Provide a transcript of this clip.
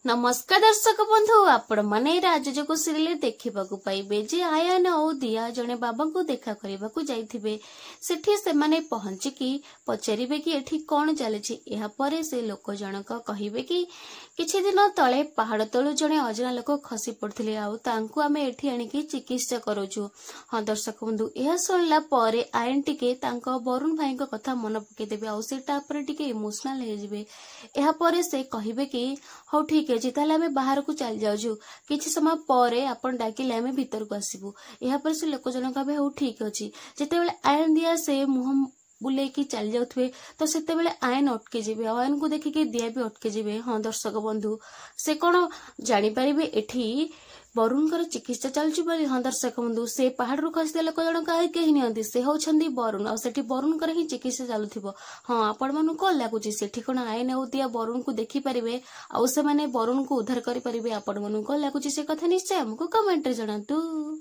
नमस्कार दर्शक बंधु आपण माने राजजोग सीरियल देखा पाइबे जे आयन और दिया जने बाबा को देखा करने को जाइथिबे। सेठी से माने पहुंचिकी पचारिबे कि एठी कौन चलीछि। एहा परे से लोक जनक कहिबे कि किछि दिन तले पहाड़ तलु जने अजना लोक खसी पड़थिले आउ तांकु आमे एठी आनिकी चिकित्सा करूछु। हाँ दर्शक बंधु यह सुनला परे आयन टिके तांको वरुण भाई को कथा मन पके देबे आउ सेटा परे टिके इमोशनल हे जिवे। एहा परे से कहिबे कि हौ ठीक अछि ताले आमे बाहर को चल जाउछु किछि समय परे आपण डाकिले आमे भीतर को आसीबु। एहा पर से लोक जनक कहबे हौ ठीक अछि। जेतेबेले आयन दिया से मुह बुले की चल जाउथवे तो सेते बेले आयन अटके जिवे। आयन को देखि के दिया भी अटके जिवे। हाँ दर्शक बंधु से कोन जानि परिबे एठी वरुणकर चिकित्सा चलछु बोली। हाँ दर्शक बंधु से पहाड़ रु खसी लोक जन कहीं नियंती से होछंदी वरुण आ सेठी वरुणकर ही चिकित्सा चलुथिबो। हाँ आपण मानु को लागुची सेठी कोन आयन हो दिया वरुण को देखि परिबे आ से माने वरुण को उद्धार करि परिबे। आपण मानु को लागुची से कथा निश्चय हमको कमेंट रे जणातु।